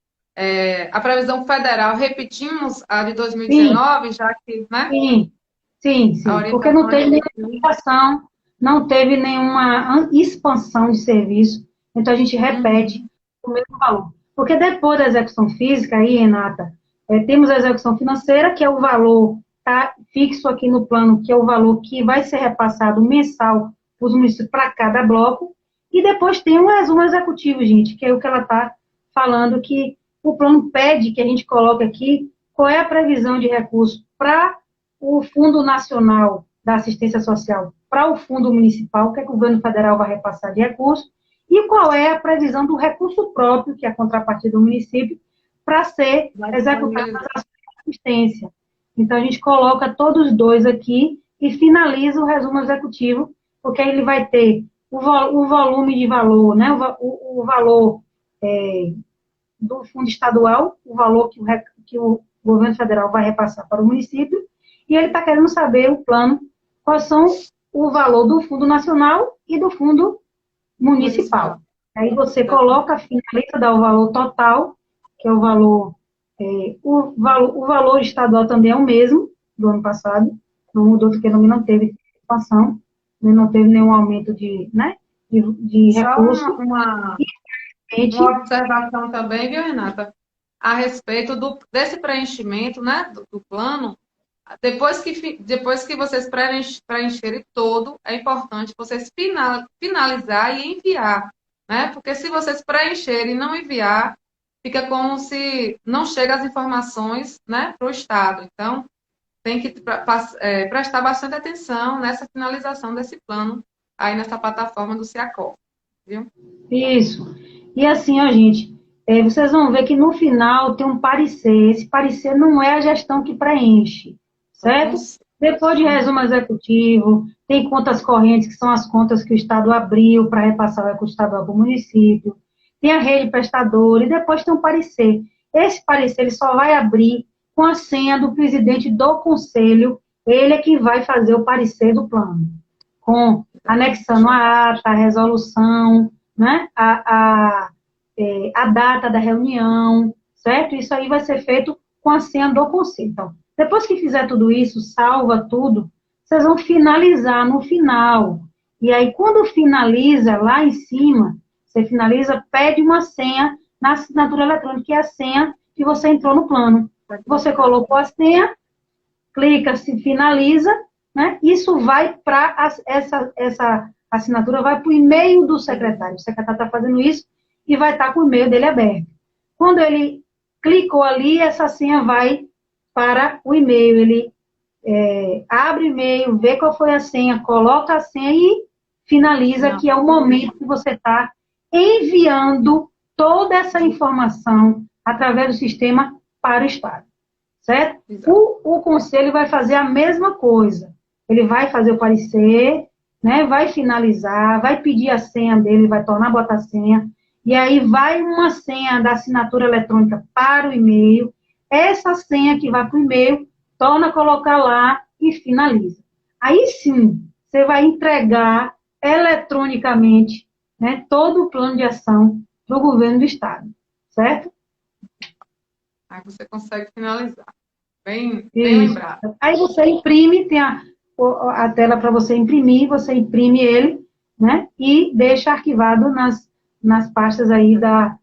a previsão federal, repetimos a de Sim, 2019, já que, né? sim, sim, A sim. Porque não orientação é teve nenhuma repetir. expansão, não teve nenhuma expansão de serviço, então a gente repete Uhum. o mesmo valor. Porque depois da execução física, aí, Renata, temos a execução financeira, que é o valor, tá fixo aqui no plano, que é o valor que vai ser repassado mensal para os municípios para cada bloco, e depois tem um resumo executivo, gente, que é o que ela está falando, que o plano pede que a gente coloque aqui qual é a previsão de recursos para o Fundo Nacional da Assistência Social, para o Fundo Municipal, que o governo federal vai repassar de recursos, e qual é a previsão do recurso próprio, que é a contrapartida do município, para ser Vai executado nas disponibilizar. ações de assistência. Então, a gente coloca todos os dois aqui e finaliza o resumo executivo, porque aí ele vai ter o volume de valor, né, o valor do fundo estadual, o valor que o governo federal vai repassar para o município, e ele está querendo saber o plano, quais são o valor do fundo nacional e do fundo municipal. Municipal. Aí você Exatamente. coloca, finaliza, dá o valor total, que é o valor, o valor estadual também é o mesmo do ano passado, não mudou porque não teve expansão, não teve nenhum aumento de Só recurso, uma gente, observação também, viu, Renata? A respeito desse preenchimento, né, do plano, depois que vocês preencherem todo, é importante vocês finalizar e enviar, né? Porque se vocês preencherem e não enviar, fica como se não chega as informações, né, para o Estado. Então, tem que prestar bastante atenção nessa finalização desse plano aí nessa plataforma do Ciacó, viu? isso. E assim, ó, gente, vocês vão ver que no final tem um parecer. Esse parecer não é a gestão que preenche, Só certo? cons- Depois de Uhum. resumo executivo, tem contas correntes, que são as contas que o Estado abriu para repassar o recurso estadual para o município. Tem a rede prestadora e depois tem um parecer. Esse parecer ele só vai abrir com a senha do presidente do conselho. Ele é que vai fazer o parecer do plano, com anexando a ata, a resolução, né? A data da reunião, certo? Isso aí vai ser feito com a senha do conselho. Então, depois que fizer tudo isso, salva tudo, vocês vão finalizar no final. E aí, quando finaliza lá em cima, você finaliza, pede uma senha na assinatura eletrônica, que é a senha que você entrou no plano. Você colocou a senha, clica, se finaliza, né? Isso vai para essa assinatura, vai para o e-mail do secretário. O secretário está fazendo isso e vai estar com o e-mail dele aberto. Quando ele clicou ali, essa senha vai para o e-mail. Ele abre o e-mail, vê qual foi a senha, coloca a senha e finaliza, Não. que é o momento que você está enviando toda essa informação através do sistema para o Estado, certo? Exato. O conselho vai fazer a mesma coisa. Ele vai fazer o parecer, né, vai finalizar, vai pedir a senha dele, vai tornar a botar a senha, e aí vai uma senha da assinatura eletrônica para o e-mail. Essa senha que vai para o e-mail, torna a colocar lá e finaliza. Aí sim, você vai entregar eletronicamente, né, todo o plano de ação para o governo do Estado, certo? Aí você consegue finalizar. Bem, bem Isso. lembrado. Aí você imprime, tem a tela para você imprimir, você imprime ele, né? E deixa arquivado nas pastas aí da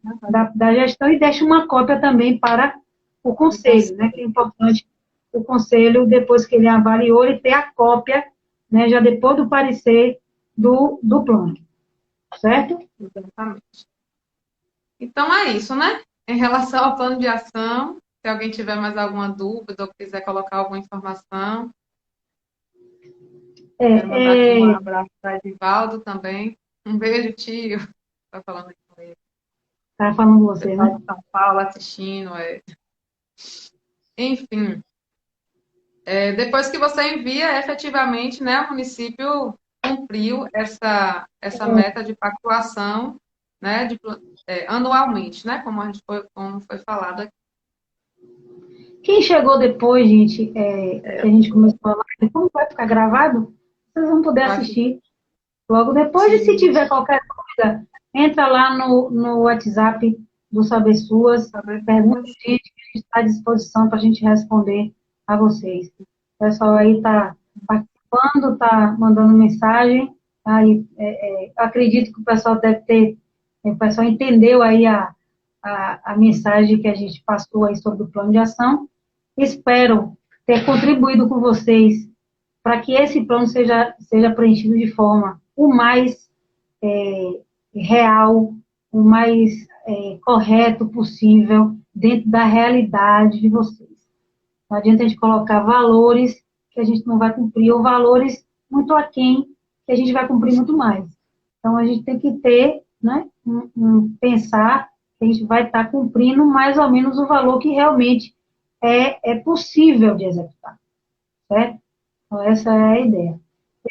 gestão e deixa uma cópia também para o Do conselho, né? conselho. Que é importante o conselho, depois que ele avaliou, ele ter a cópia, né? Já depois do parecer do plano, certo? Exatamente. Então é isso, né? Em relação ao plano de ação, se alguém tiver mais alguma dúvida ou quiser colocar alguma informação, quero mandar aqui um É, abraço para Edivaldo também. Um beijo, tio. Está falando aqui com ele. tá falando com você, Pessoal né? de São Paulo assistindo. Enfim, Depois que você envia, efetivamente, né, o município cumpriu essa meta de pactuação, né, anualmente, né, como foi falado aqui. Quem chegou depois, gente, que a gente começou a live, como vai ficar gravado, vocês vão poder Vai assistir logo depois. E se assistir, tiver qualquer dúvida, entra lá no WhatsApp do Saber Suas, saber pergunta suas. a gente, que a gente está à disposição para a gente responder a vocês. O pessoal aí está participando, está mandando mensagem. Aí, acredito que o pessoal deve ter, o pessoal entendeu aí a mensagem que a gente passou aí sobre o plano de ação. Espero ter contribuído com vocês para que esse plano seja preenchido de forma o mais real, o mais correto possível, dentro da realidade de vocês. Não adianta a gente colocar valores que a gente não vai cumprir, ou valores muito aquém, que a gente vai cumprir muito mais. Então, a gente tem que ter, né, pensar que a gente vai estar cumprindo mais ou menos o valor que realmente é possível de executar, certo? Então, essa é a ideia.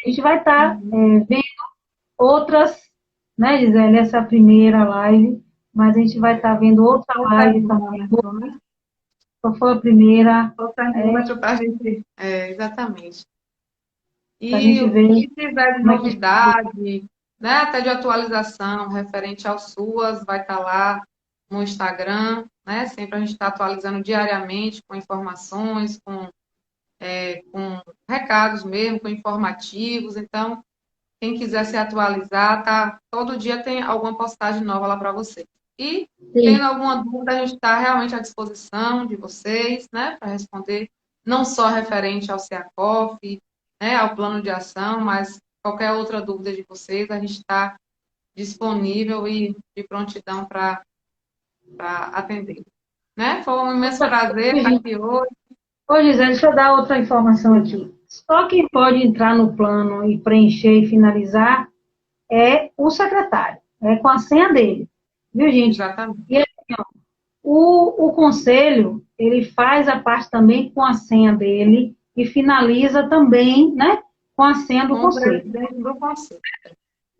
A gente vai estar vendo outras, né, Gisele, essa primeira live, mas a gente vai estar vendo outra live também. Qual foi a primeira? O termômetro para a gente. Exatamente. Para a E gente o que ver tiver de como é que novidade, né, até de atualização referente às suas, vai estar lá no Instagram, né? Sempre a gente está atualizando diariamente com informações, com recados mesmo, com informativos. Então, quem quiser se atualizar, tá? Todo dia tem alguma postagem nova lá para você. E, sim, tendo alguma dúvida, a gente está realmente à disposição de vocês, né, para responder, não só referente ao CEACOF, né, ao plano de ação, mas qualquer outra dúvida de vocês, a gente está disponível e de prontidão para atender. Né? Foi um imenso prazer estar aqui hoje. Ô, Gisele, deixa eu dar outra informação aqui. Só quem pode entrar no plano e preencher e finalizar é o secretário, com a senha dele. Viu, gente? Exatamente. E assim, ó, o conselho, ele faz a parte também com a senha dele e finaliza também, né, com a senha do Com o conselho. presidente do conselho.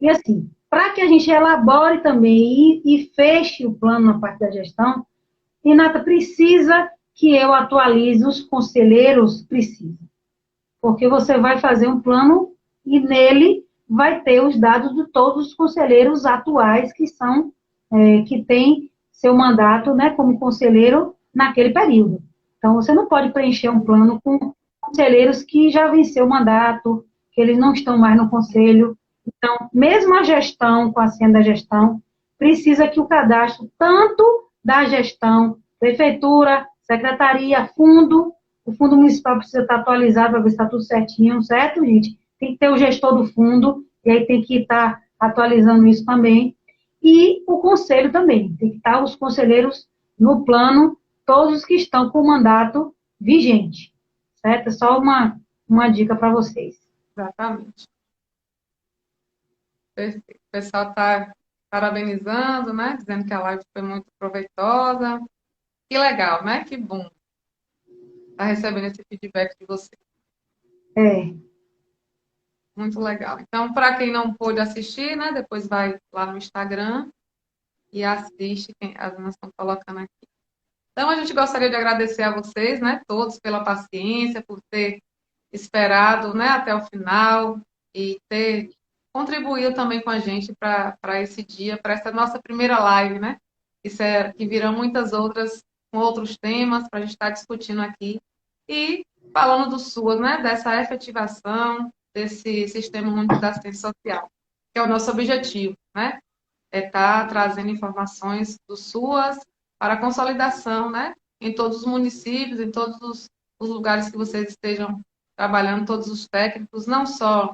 E assim, para que a gente elabore também e feche o plano na parte da gestão, Renata, precisa que eu atualize os conselheiros? Precisa. Porque você vai fazer um plano e nele vai ter os dados de todos os conselheiros atuais que têm seu mandato, né, como conselheiro naquele período. Então, você não pode preencher um plano com conselheiros que já venceu o mandato, que eles não estão mais no conselho. Então, mesmo a gestão, com a senha da gestão, precisa que o cadastro, tanto da gestão, prefeitura, secretaria, fundo, o fundo municipal precisa estar atualizado para ver se está tudo certinho, certo, gente? Tem que ter o gestor do fundo, e aí tem que estar atualizando isso também. E o conselho também, tem que estar os conselheiros no plano, todos os que estão com o mandato vigente, certo? É só uma dica para vocês. Exatamente. Perfeito. O pessoal está parabenizando, né? Dizendo que a live foi muito proveitosa. Que legal, né? Que bom estar recebendo esse feedback de você. É, Muito legal. Então, para quem não pôde assistir, né? Depois vai lá no Instagram e assiste, as meninas estão colocando aqui. Então, a gente gostaria de agradecer a vocês, né? Todos pela paciência, por ter esperado, né? Até o final e ter contribuído também com a gente para esse dia, para essa nossa primeira live, né? Que virão muitas outras com outros temas para a gente estar discutindo aqui e falando do SUAS, né? Dessa efetivação desse Sistema Único da Assistência Social, que é o nosso objetivo, né? É estar trazendo informações do SUAS para a consolidação, né? Em todos os municípios, em todos os lugares que vocês estejam trabalhando, todos os técnicos, não só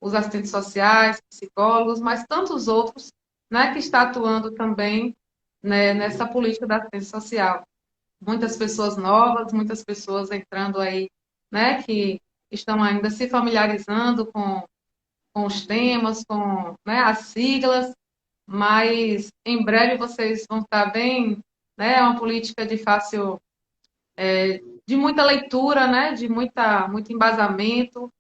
os assistentes sociais, psicólogos, mas tantos outros, né, que está atuando também, né, nessa política da assistência social. Muitas pessoas novas, muitas pessoas entrando aí, né, que estão ainda se familiarizando com os temas, com, né, as siglas, mas em breve vocês vão estar bem, né, é uma política de fácil de muita leitura, né? De muito embasamento.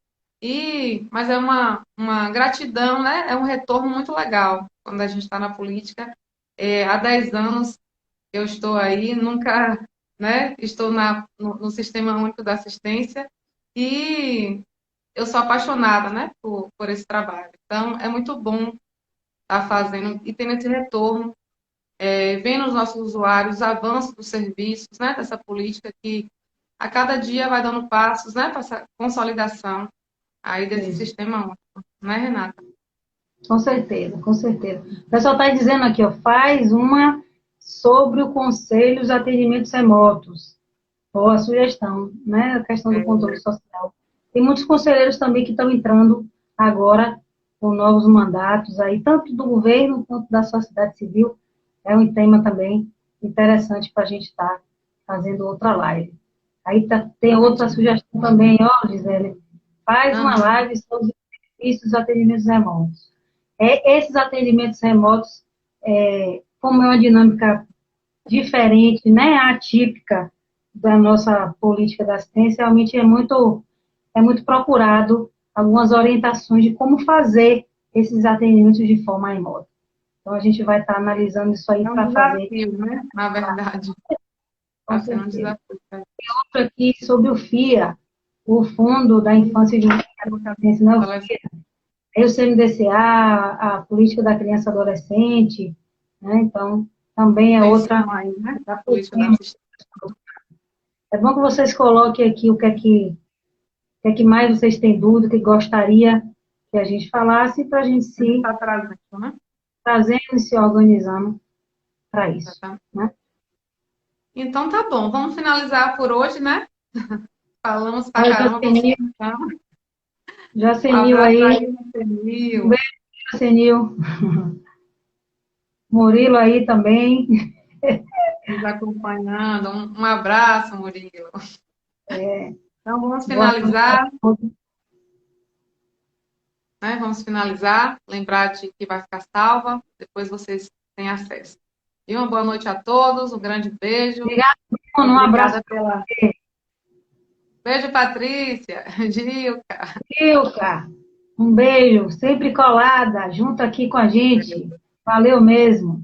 Mas é uma gratidão, né? É um retorno muito legal quando a gente está na política. Há 10 anos eu estou aí, nunca, né? Estou no Sistema Único da Assistência e eu sou apaixonada, né? Por esse trabalho. Então, é muito bom estar fazendo e tendo esse retorno, vendo os nossos usuários, os avanços dos serviços, né? Dessa política que a cada dia vai dando passos, né? Para essa consolidação aí desse Sim. sistema único, né, Renata? Com certeza, com certeza. O pessoal está dizendo aqui, ó, faz uma sobre o conselho dos atendimentos remotos. Boa sugestão, né? A questão do controle social. Tem muitos conselheiros também que estão entrando agora com novos mandatos aí, tanto do governo quanto da sociedade civil. É um tema também interessante para a gente estar fazendo outra live. Aí tem outra sugestão também, ó, Gisele, faz uma live sobre os benefícios dos atendimentos remotos. Esses atendimentos remotos, como é uma dinâmica diferente, né, atípica da nossa política da assistência, realmente é muito procurado algumas orientações de como fazer esses atendimentos de forma remota. Então, a gente vai estar analisando isso aí É um para fazer. desafio, né? Na verdade, Com está sendo um certeza. desafio. Outro aqui sobre o FIA, o Fundo da Infância e Adolescência, né, o FIA. Aí o CNDCA, a política da criança e adolescente, né? Então, também é outra. Aí, né? Da política da assistência. É bom que vocês coloquem aqui o que é que mais vocês têm dúvida, que gostaria que a gente falasse, para a gente se Está trazendo, né? trazendo e se organizando para isso. Né? Então tá bom, vamos finalizar por hoje, né? Falamos pra Olha, caramba, vamos finalizar. Um Jacenil abraço aí, aí, um Senil, beijo, Jacenil. Murilo aí também. nos acompanhando. Um abraço, Murilo. Então vamos Boa noite a finalizar, todos. né? Vamos finalizar. Lembrar de que vai ficar salva, depois vocês têm acesso. E uma boa noite a todos, um grande beijo. Obrigada, Bruno. Um abraço Obrigada para pela. você. Beijo, Patrícia, Gilca. Ilka, um beijo, sempre colada, junto aqui com a gente. Valeu mesmo.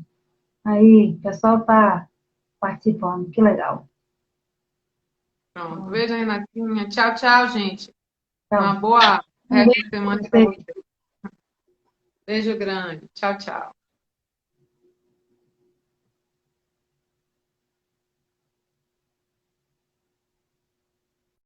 Aí, o pessoal está participando, que legal. Pronto, beijo, Renatinha. Tchau, tchau, gente. Uma Então, boa um resto beijo de para semana para você. vocês. Beijo grande. Tchau, tchau.